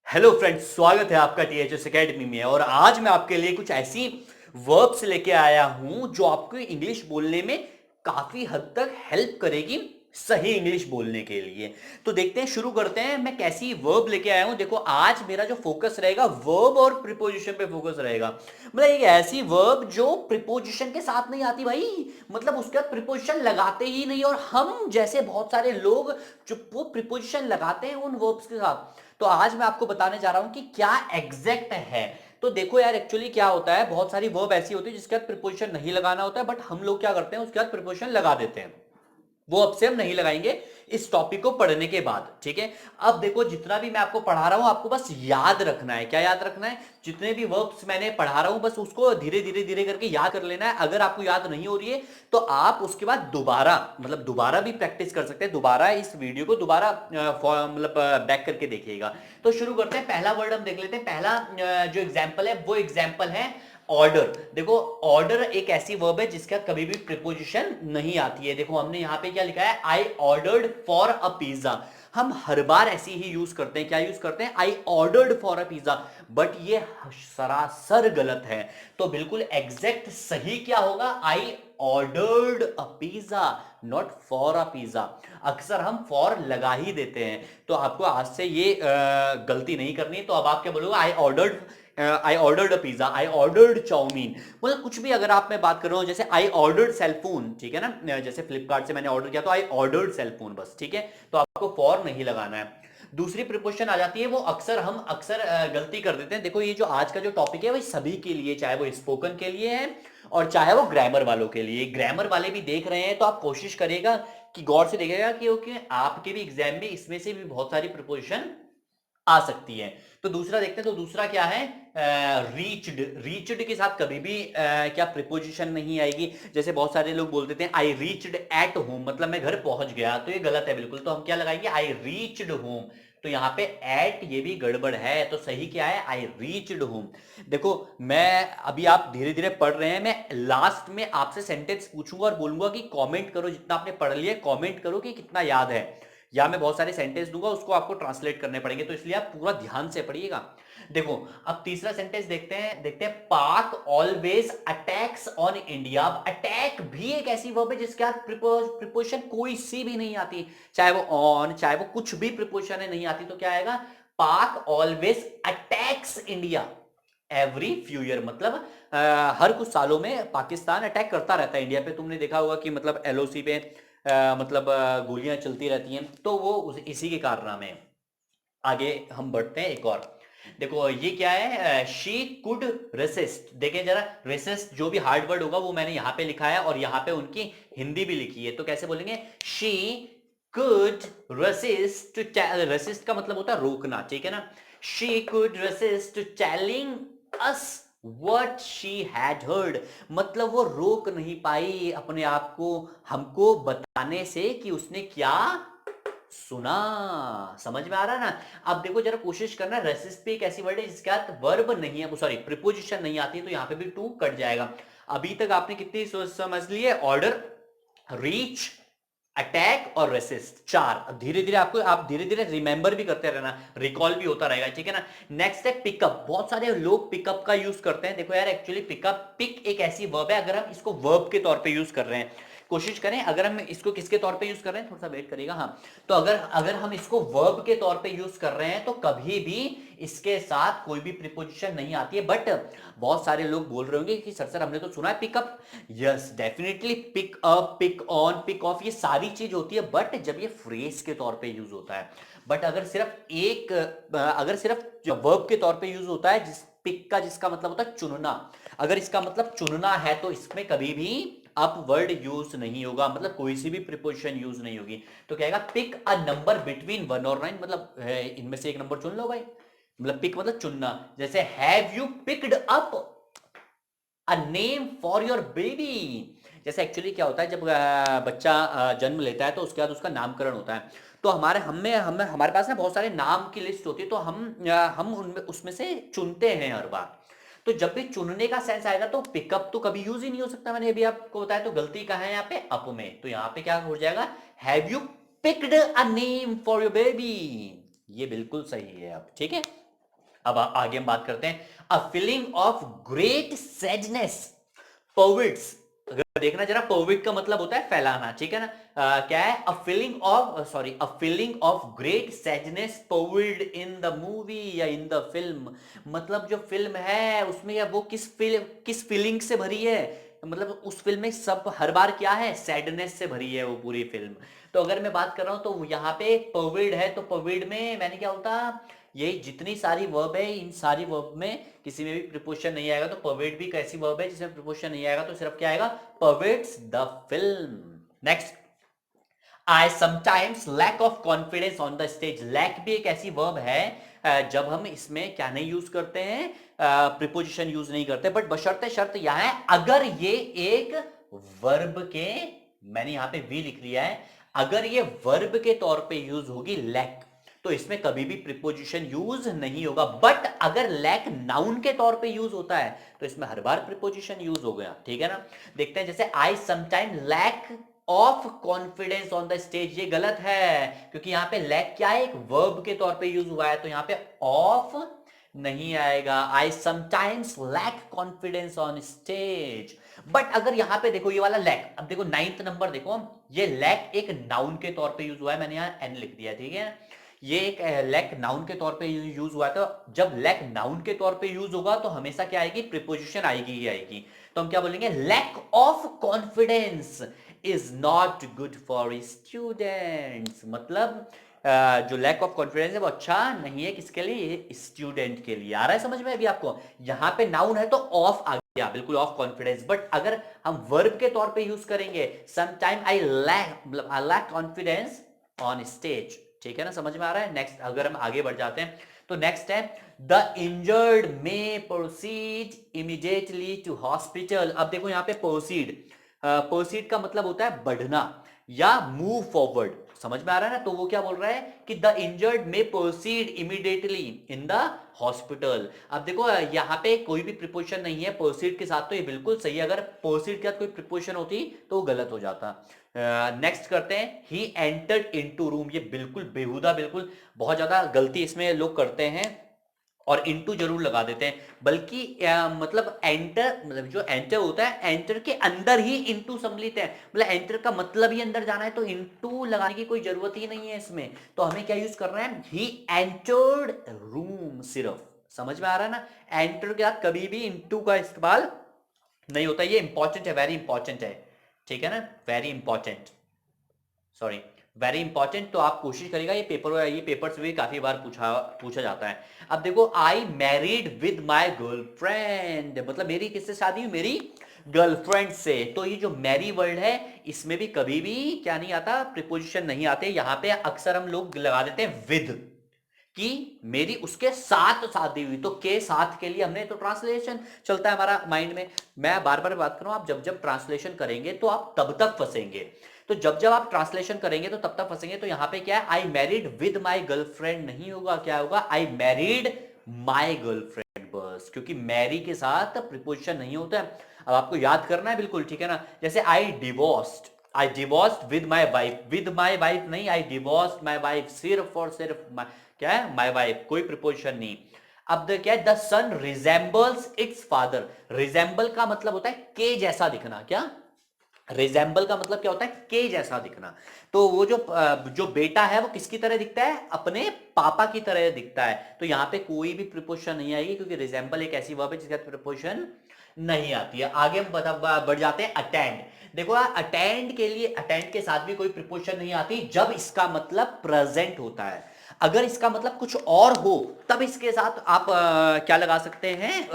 Hello friends, स्वागत है आपका टीएचएस एकेडमी में। और आज मैं आपके लिए कुछ ऐसी वर्ब्स लेके आया हूं जो आपको इंग्लिश बोलने में काफी हद तक हेल्प करेगी सही इंग्लिश बोलने के लिए। तो देखते हैं, शुरू करते हैं। मैं कैसी वर्ब लेके आया हूं। देखो, आज मेरा जो फोकस रहेगा वर्ब और प्रीपोजिशन पे फोकस रहेगा। मतलब एक ऐसी वर्ब जो प्रीपोजिशन के साथ नहीं आती भाई, मतलब उसके बाद प्रीपोजिशन लगाते ही नहीं। और हम जैसे बहुत सारे लोग जो वो प्रीपोजिशन लगाते हैं उन वर्ब्स के साथ। तो आज मैं आपको बताने जा रहा हूं कि क्या एग्जैक्ट है। तो देखो यार, एक्चुअली क्या होता है, बहुत सारी वर्ब ऐसी होती है जिसके बाद प्रीपोजिशन नहीं लगाना होता है, बट हम लोग क्या करते हैं, उसके बाद प्रीपोजिशन लगा देते हैं। वो अब से हम नहीं लगाएंगे इस टॉपिक को पढ़ने के बाद, ठीक है। अब देखो, जितना भी मैं आपको पढ़ा रहा हूं आपको बस याद रखना है। क्या याद रखना है? जितने भी वर्ब्स मैंने पढ़ा रहा हूं बस उसको धीरे धीरे धीरे करके याद कर लेना है। अगर आपको याद नहीं हो रही है तो आप उसके बाद दोबारा, मतलब दोबारा भी प्रैक्टिस कर सकते हैं। दोबारा इस वीडियो को दोबारा मतलब बैक करके देखिएगा। तो शुरू करते हैं। पहला वर्ड हम देख लेते हैं। पहला जो एग्जाम्पल है वो एग्जाम्पल है ऑर्डर। देखो, ऑर्डर एक ऐसी वर्ब है जिसका कभी भी प्रीपोजिशन नहीं आती है। देखो, हमने यहां पे क्या लिखा है, I ordered for a pizza. हम हर बार ऐसे ही यूज करते हैं। क्या यूज करते हैं? I ordered for a pizza. But ये सरासर गलत है। तो बिल्कुल एग्जैक्ट सही क्या होगा? आई ordered a pizza, not for a pizza. अक्सर हम फॉर लगा ही देते हैं। तो आपको आज से ये गलती नहीं करनी। तो अब आप क्या बोलोगे? I ordered a pizza, I ordered chow mein. मतलब कुछ भी अगर आप मैं बात कर रहा हूं, जैसे आई ऑर्डर्ड सेलफोन, ठीक है ना, जैसे फ्लिपकार्ट से मैंने ऑर्डर किया तो आई ऑर्डर्ड सेलफोन, बस, ठीक है। तो आपको फॉर नहीं लगाना है। दूसरी प्रिपोजिशन आ जाती है, वो हम अक्सर गलती कर देते हैं। देखो, ये जो आज का जो टॉपिक है वो सभी के लिए, चाहे वो स्पोकन के लिए है और चाहे वो ग्रामर वालों के लिए। ग्रामर वाले भी देख रहे हैं तो आप कोशिश करेगा कि गौर से देखेगा कि आपके भी एग्जाम में इसमें से भी बहुत सारी प्रिपोजिशन आ सकती है। तो दूसरा देखते हैं। तो दूसरा क्या है? रीच्ड। रीच्ड के साथ कभी भी क्या प्रिपोजिशन नहीं आएगी। जैसे बहुत सारे लोग बोल देते हैं आई रीच्ड एट होम, मतलब मैं घर पहुंच गया। तो ये गलत है बिल्कुल। तो हम क्या लगाएंगे? I reached home. तो यहाँ पे एट ये भी गड़बड़ है। तो सही क्या है? I reached home. देखो, मैं अभी आप धीरे धीरे पढ़ रहे हैं, मैं लास्ट में आपसे सेंटेंस पूछूंगा और बोलूंगा कि कमेंट करो, जितना आपने पढ़ लिया कमेंट करो कि कितना याद है। या मैं बहुत सारे सेंटेंस दूंगा, उसको आपको ट्रांसलेट करने पड़ेंगे। तो इसलिए आप पूरा ध्यान से पढ़िएगा। देखो, अब तीसरा सेंटेंस देखते हैं। पाक always attacks on India. Attack भी एक ऐसी वर्ब है जिसके बाद प्रिपोजिशन कोई सी भी नहीं आती, चाहे वो ऑन चाहे वो कुछ भी प्रिपोजिशन है नहीं आती। तो क्या आएगा? पाक always attacks India every few year. मतलब हर कुछ सालों में पाकिस्तान अटैक करता रहता है इंडिया पे। तुमने देखा होगा कि मतलब एलओसी पे मतलब गोलियां चलती रहती हैं। तो वो इसी के कारनामे है। आगे हम बढ़ते हैं। एक और देखो, ये क्या है? She could resist. देखें जरा, रेसिस्ट जो भी हार्ड वर्ड होगा वो मैंने यहां पे लिखा है और यहां पे उनकी हिंदी भी लिखी है। तो कैसे बोलेंगे? She could resist. रेसिस्ट का मतलब होता है रोकना, ठीक है ना। She could resist telling us what she had heard। मतलब वो रोक नहीं पाई अपने आप को हमको बताने से कि उसने क्या सुना। समझ में आ रहा है ना? अब देखो जरा, कोशिश करना। रेसिस्ट पे एक ऐसी वर्ड है जिसके साथ वर्ब नहीं है, सॉरी प्रीपोजिशन नहीं आती, तो यहां पे भी टू कट जाएगा। अभी तक आपने कितनी समझ ली है? ऑर्डर, रीच, अटैक और रेसिस्ट, चार। अब धीरे धीरे आप धीरे धीरे रिमेंबर भी करते रहना, रिकॉल भी होता रहेगा, ठीक है ना। नेक्स्ट है पिकअप। बहुत सारे लोग पिकअप का यूज करते हैं। देखो यार, एक्चुअली पिकअप, पिक एक ऐसी वर्ब है, अगर हम इसको वर्ब के तौर पे यूज कर रहे हैं, कोशिश करें। अगर हम इसको किसके तौर पे यूज कर रहे हैं, थोड़ा सा वेट करिएगा। हाँ, तो अगर अगर हम इसको वर्ब के तौर पे यूज कर रहे हैं तो कभी भी इसके साथ कोई भी प्रीपोजिशन नहीं आती है। बट बहुत सारे लोग बोल रहे होंगे कि सर हमने तो सुना है pickup. Yes, definitely pick up, pick on, pick off, ये सारी चीज होती है, बट जब ये फ्रेज के तौर पे यूज होता है। बट अगर सिर्फ वर्ब के तौर पे यूज होता है, जिस पिक का जिसका मतलब होता है चुनना, अगर इसका मतलब चुनना है तो इसमें कभी भी अप वर्ड यूज नहीं होगा, मतलब कोई सी भी प्रिपोजिशन यूज नहीं होगी। तो कहेगा पिक अ नंबर बिटवीन 1 और 9, मतलब इनमें से एक नंबर चुन लो भाई। मतलब पिक मतलब चुनना। जैसे have you picked up a name for your baby. जैसे एक्चुअली क्या होता है, जब बच्चा जन्म लेता है तो उसके बाद उसका नामकरण होता है। तो हमारे हमें हमें हमारे पास ना बहुत सारे नाम की लिस्ट होती है। तो हम उनमें उसमें से चुनते हैं हर बार। तो जब भी चुनने का सेंस आएगा तो पिकअप तो कभी यूज ही नहीं हो सकता। मैंने अभी आपको बताया। तो गलती कहाँ है यहाँ पे? अप में। तो यहाँ पे क्या हो जाएगा? Have you picked a name for your baby. ये बिल्कुल सही है अब, ठीक है। अब आगे हम बात करते हैं, a feeling of great sadness pervades. अगर देखना जरा, पोविट का मतलब होता है फैलाना, ठीक है ना। क्या है, a feeling of, sorry, a feeling of great sadness pervade in the movie या इन द फिल्म। मतलब जो फिल्म है उसमें या वो किस फीलिंग से भरी है, मतलब उस फिल्म में सब हर बार क्या है, सैडनेस से भरी है वो पूरी फिल्म। तो अगर मैं बात कर रहा हूं तो यहाँ पे पोविड है, तो पोविड में मैंने क्या होता, ये जितनी सारी वर्ब है इन सारी वर्ब में किसी में भी प्रीपोजिशन नहीं आएगा, तो परवेट भी एक ऐसी वर्ब है जिसमें प्रीपोजिशन नहीं आएगा, तो सिर्फ क्या आएगा, pervades the film. Next, I sometimes lack of confidence on the stage. Lack भी एक ऐसी वर्ब है जब हम इसमें क्या नहीं यूज करते हैं, प्रीपोजिशन यूज नहीं करते, बट बशर्ते शर्त यह है अगर ये एक वर्ब के, मैंने यहां पे वी लिख लिया है, अगर ये वर्ब के तौर पे यूज होगी लैक, तो इसमें कभी भी प्रीपोजिशन यूज नहीं होगा। बट अगर लैक नाउन के तौर पे यूज होता है तो इसमें हर बार प्रीपोजिशन यूज हो गया, ठीक है ना। देखते हैं, जैसे I sometime lack of confidence on the stage, ये गलत है क्योंकि यहां पे लैक क्या है, एक वर्ब के तौर पे यूज हुआ है, तो यहां पे ऑफ नहीं आएगा। I sometimes lack confidence on stage. But अगर यहां पे देखो ये वाला लैक, अब देखो 9th नंबर देखो, ये लैक एक नाउन के तौर पे यूज हुआ है, मैंने यहां एन लिख दिया, ठीक है। ये एक लैक नाउन के तौर पे यूज हुआ है, तो जब लैक नाउन के तौर पे यूज होगा तो हमेशा क्या आएगी, प्रीपोजिशन आएगी ही आएगी। तो हम क्या बोलेंगे, lack of confidence is not good for students. मतलब जो लैक ऑफ कॉन्फिडेंस है वो अच्छा नहीं है, किसके लिए, स्टूडेंट के लिए। आ रहा है समझ में अभी आपको, यहां पे नाउन है तो ऑफ आ गया, बिल्कुल ऑफ कॉन्फिडेंस। बट अगर हम वर्ब के तौर पे यूज करेंगे, sometime I lack confidence on stage, ठीक है ना, समझ में आ रहा है। नेक्स्ट अगर हम आगे बढ़ जाते हैं तो नेक्स्ट है, the injured may proceed immediately to hospital. अब देखो यहाँ पे प्रोसीड, प्रोसीड का मतलब होता है बढ़ना या मूव फॉरवर्ड, समझ में आ रहा है ना। तो वो क्या बोल रहा है कि the injured may proceed immediately in the hospital. अब देखो यहाँ पे कोई भी प्रीपोजिशन नहीं है प्रोसीड के साथ, तो ये बिल्कुल सही है। अगर प्रोसीड के साथ कोई प्रीपोजिशन होती तो वो गलत हो जाता। नेक्स्ट करते हैं, ही एंटर्ड इनटू रूम। ये बिल्कुल बेहुदा, बिल्कुल बहुत ज्यादा गलती इसमें लोग करते हैं और इनटू जरूर लगा देते हैं, बल्कि मतलब एंटर, मतलब जो एंटर होता है एंटर के अंदर ही इनटू सम्मिलित है, मतलब एंटर का मतलब ही अंदर जाना है, तो इनटू लगाने की कोई जरूरत ही नहीं है इसमें। तो हमें क्या यूज करना है, ही एंटर्ड रूम, सिर्फ, समझ में आ रहा है ना। एंटर के साथ कभी भी इनटू का इस्तेमाल नहीं होता, ये इंपॉर्टेंट है, वेरी इंपॉर्टेंट है, ठीक है ना, very important, sorry, very important. तो आप कोशिश करेगा, ये पेपर से भी काफी बार पूछा जाता है। अब देखो, I married with my girlfriend, मतलब मेरी किससे शादी हुई, मेरी गर्लफ्रेंड से। तो ये जो मैरी वर्ड है इसमें भी कभी भी क्या नहीं आता, प्रीपोजिशन नहीं आते। यहां पे अक्सर हम लोग लगा देते हैं विद, कि मेरी उसके साथ शादी हुई, तो के साथ के लिए हमने तो ट्रांसलेशन चलता है हमारा माइंड में। मैं बार बार बात करूं, आप जब जब ट्रांसलेशन करेंगे तो आप तब तक फंसेंगे, तो जब जब आप ट्रांसलेशन करेंगे तो तब तक फंसेंगे। तो यहां पे क्या है, I married with my girlfriend नहीं होगा, क्या होगा, आई मैरिड माई गर्लफ्रेंड, बस, क्योंकि मैरी के साथ प्रीपोजिशन नहीं होता है। अब आपको याद करना है बिल्कुल, ठीक है ना। जैसे आई डिवोर्स्ड विद माई वाइफ नहीं, आई डिवोर्स्ड माई वाइफ, सिर्फ और सिर्फ क्या है, माई वाइफ, कोई प्रिपोजिशन नहीं। अब क्या है, the son resembles its father. Resemble का मतलब होता है के जैसा दिखना, क्या, रिजेंबल का मतलब क्या होता है, के जैसा दिखना। तो वो जो बेटा है वो किसकी तरह दिखता है, अपने पापा की तरह दिखता है। तो यहां पे कोई भी प्रिपोजिशन नहीं आएगी, क्योंकि रिजेंबल एक ऐसी वर्ब है जिसका प्रिपोजिशन नहीं आती है। आगे हम बढ़ जाते हैं, अटेंड। देखो, अटेंड के लिए, अटेंड के साथ भी कोई प्रिपोजिशन नहीं आती जब इसका मतलब प्रेजेंट होता है। अगर इसका मतलब कुछ और हो तब इसके साथ आप क्या लगा सकते हैं,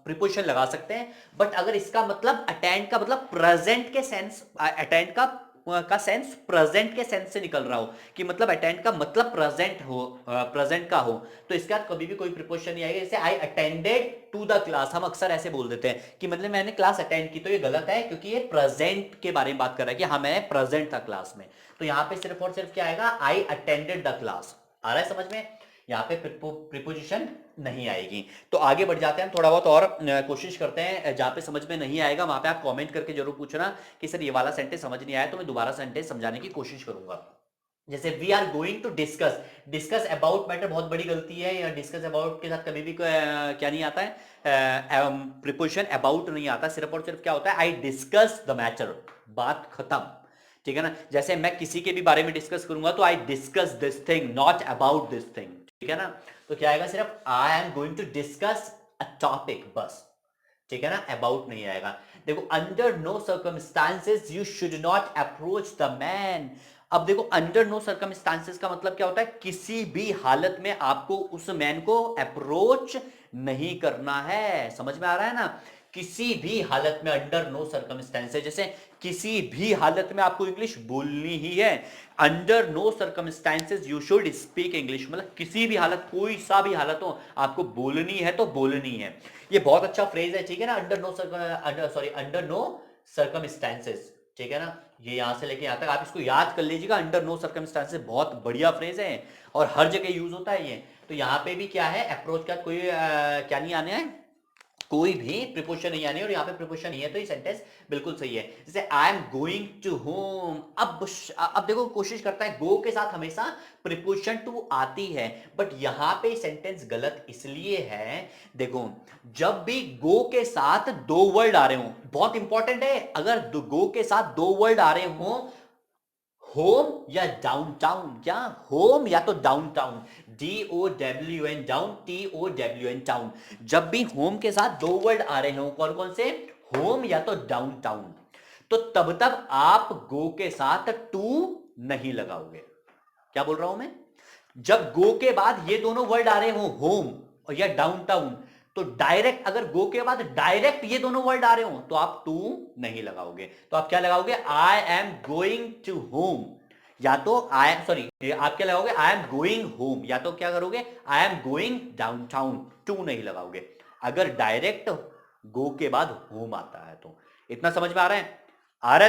प्रीपोजिशन लगा सकते हैं। बट अगर इसका मतलब अटेंड का मतलब प्रेजेंट के सेंस, अटेंड का सेंस प्रेजेंट के सेंस से निकल रहा हो, कि मतलब अटेंड का मतलब प्रेजेंट हो, प्रेजेंट का हो, तो इसके बाद कभी भी कोई प्रीपोजिशन नहीं आएगा। जैसे I attended to the class, हम अक्सर ऐसे बोल देते हैं कि मतलब मैंने क्लास अटेंड की, तो ये गलत है, क्योंकि ये प्रेजेंट के बारे में बात कर रहा है कि हाँ मैं प्रेजेंट था क्लास में। तो यहां पे सिर्फ और सिर्फ क्या आएगा, आई अटेंडेड द क्लास। आ रहा है समझ में, यहाँ पे प्रीपोजिशन नहीं आएगी। तो आगे बढ़ जाते हैं, हम थोड़ा बहुत और कोशिश करते हैं, जहां पे समझ में नहीं आएगा वहां पे आप कमेंट करके जरूर पूछना कि सर ये वाला सेंटेंस समझ नहीं आया, तो मैं दोबारा सेंटेंस समझाने की कोशिश करूंगा। जैसे we are going to discuss, discuss about matter बहुत बड़ी गलती है, या डिस्कस अबाउट के साथ कभी भी क्या नहीं आता है, प्रीपोजिशन अबाउट नहीं आता, सिर्फ और सिर्फ क्या होता है, आई डिस्कस द मैटर, बात खत्म, ठीक है ना। जैसे मैं किसी के भी बारे में डिस्कस करूंगा तो I discuss this thing, not about this thing, ठीक है ना। तो क्या आएगा, सिर्फ I am going to discuss a topic, बस, ठीक है ना, अबाउट नहीं आएगा। देखो, under no circumstances you should not approach the man. अब देखो, अंडर नो सर्कमस्टांसेस का मतलब क्या होता है, किसी भी हालत में आपको उस मैन को अप्रोच नहीं करना है, समझ में आ रहा है ना। किसी भी हालत में, अंडर नो सर्कमस्टांसेस, जैसे किसी भी हालत में आपको इंग्लिश बोलनी ही है, under no circumstances you should speak English, मतलब किसी भी हालत, कोई सा भी हालत हो, आपको बोलनी है तो बोलनी है। ये बहुत अच्छा फ्रेज है, ठीक है ना, अंडर नो सर्कमस्टांसेस, ठीक है ना। ये यहां से लेके यहां तक आप इसको याद कर लीजिएगा, अंडर नो सर्कमस्टांसेस बहुत बढ़िया फ्रेज है और हर जगह यूज होता है ये। तो यहां पे भी क्या है, अप्रोच का कोई क्या नहीं आने है, कोई भी प्रीपोजिशन नहीं आनी, और यहाँ पे प्रीपोजिशन नहीं है, तो ये सेंटेंस बिल्कुल सही है। जैसे I am going to home, अब देखो, कोशिश करता है गो के साथ हमेशा प्रीपोजिशन टू आती है, बट यहां पे सेंटेंस गलत इसलिए है, देखो, जब भी गो के साथ दो वर्ड आ रहे हो, बहुत इंपॉर्टेंट है, अगर गो के साथ दो वर्ड आ रहे हो, होम या डाउनटाउन, क्या, होम या तो downtown, DOWN, down, TOWN, town, जब भी होम के साथ दो वर्ड आ रहे हो, कौन कौन से, होम या तो डाउनटाउन, तो तब आप गो के साथ टू नहीं लगाओगे। क्या बोल रहा हूं मैं, जब गो के बाद ये दोनों वर्ड आ रहे हो, होम और या डाउनटाउन, तो डायरेक्ट, अगर गो के बाद डायरेक्ट ये दोनों वर्ड आ रहे हो, तो आप टू नहीं लगाओगे, तो आप क्या लगाओगे, I am going to home, या तो आई, सॉरी, आप क्या लगाओगे, आई एम गोइंग होम, या तो क्या करोगे, I am going downtown, to नहीं लगाओगे, अगर डायरेक्ट गो के बाद होम आता है तो। इतना समझ में आ रहा है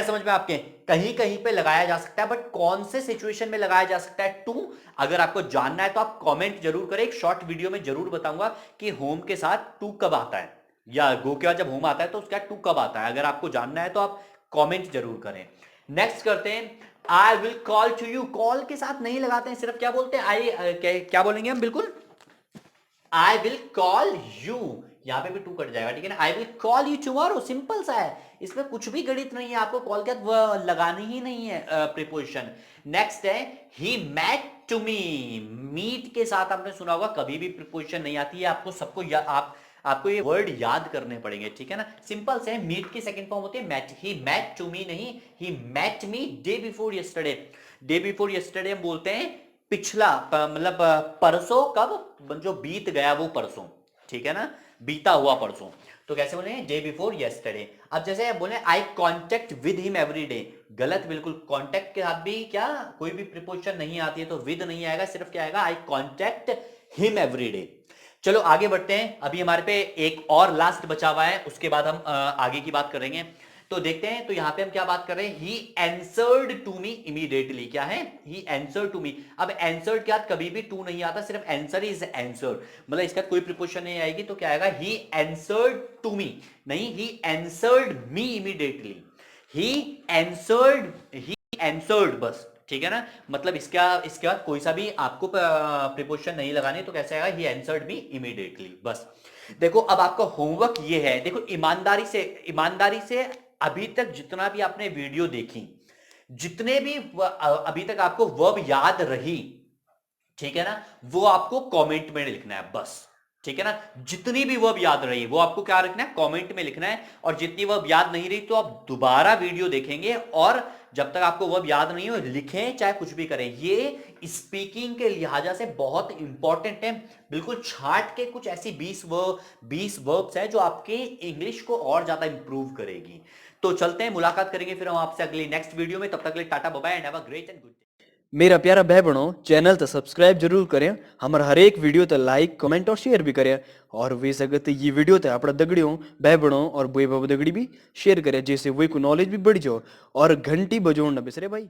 समझ में आपके, कहीं कहीं पे लगाया जा सकता है, बट कौन से सिचुएशन में लगाया जा सकता है टू, अगर आपको जानना है तो आप कमेंट जरूर करें, एक शॉर्ट वीडियो में जरूर बताऊंगा कि होम के साथ टू कब आता है, या गो के बाद जब होम आता है तो उसका टू कब आता है, अगर आपको जानना है तो आप कमेंट जरूर करें। नेक्स्ट करते हैं, I will call to you, call के साथ नहीं लगाते हैं, सिर्फ क्या बोलते हैं, क्या बोलेंगे हम, बिल्कुल, आई विल कॉल यू, यहां पे भी टू कट जाएगा, ठीक है ना, आई will call you tomorrow, simple सा है, इसमें कुछ भी गणित नहीं है, आपको कॉल के बाद लगानी ही नहीं है प्रीपोजिशन। नेक्स्ट है, he met to me, meet के साथ आपने सुना होगा कभी भी प्रीपोजिशन नहीं आती है, आपको सबको आपको ये वर्ड याद करने पड़ेंगे, ठीक है ना, सिंपल से, मीट की सेकंड फॉर्म होती है met, he met to me नहीं, he met me day before yesterday, day before yesterday हम बोलते हैं पिछला, मतलब परसों, कब, जो बीत गया वो परसों, ठीक है ना, बीता हुआ परसों, तो कैसे बोले, डे बिफोर यस्टरडे। अब जैसे बोले eye contact with him every day, गलत बिल्कुल, कॉन्टेक्ट के साथ भी क्या, कोई भी प्रीपोजिशन नहीं आती है, तो विद नहीं आएगा, सिर्फ क्या आएगा, eye contact him every day. चलो आगे बढ़ते हैं, अभी हमारे पे एक और लास्ट बचा हुआ है, उसके बाद हम आगे की बात करेंगे, तो देखते हैं, तो यहां पे हम क्या बात कर रहे हैं, ही एंसर्ड टू मी इमीडिएटली, क्या है, ही एंसर्ड टू मी, अब एंसर्ड के बाद कभी भी टू नहीं आता, सिर्फ आंसर इज एंसर्ड, मतलब इसका कोई प्रीपोजिशन नहीं आएगी, तो क्या आएगा, ही एंसर्ड टू मी नहीं, ही एंसर्ड मी इमीडिएटली, ही एंसर्ड, बस, ठीक है ना, मतलब इसके बाद कोई सा भी आपको प्रीपोजिशन नहीं लगानी, तो कैसे आएगा, ही एंसर्ड मी इमीडिएटली, बस। देखो, अब आपका होमवर्क ये है, देखो, ईमानदारी से अभी तक जितना भी आपने वीडियो देखी, जितने भी अभी तक आपको वर्ब याद रही, ठीक है ना, वो आपको कमेंट में लिखना है, बस, ठीक है ना, जितनी भी वर्ब याद रही वो आपको क्या लिखना है, कमेंट में लिखना है, और जितनी वर्ब याद नहीं रही तो आप दोबारा वीडियो देखेंगे, और जब तक आपको वर्ब याद नहीं हो, लिखें चाहे कुछ भी करें, ये स्पीकिंग के लिहाजा से बहुत इंपॉर्टेंट है, बिल्कुल छांट के कुछ ऐसी 20 वर्ब्स हैं जो आपके इंग्लिश को और ज्यादा इंप्रूव करेगी। तो चलते हैं, मुलाकात करेंगे फिर हम आपसे अगली नेक्स्ट वीडियो में, तब तक के लिए tata bye bye and have a great and good day. मेरा प्यारा भाई बहनों, चैनल तो सब्सक्राइब जरूर करें, हमारा हर एक वीडियो तो लाइक कमेंट और शेयर भी करें, और वे सके तो ये वीडियो तो अपना दगड़ियों भाई बहनों और बुए बाबू दगड़ी भी शेयर करें, जिससे वही को नॉलेज भी बढ़ जाओ, और घंटी बजाओ ना बिसरे भाई।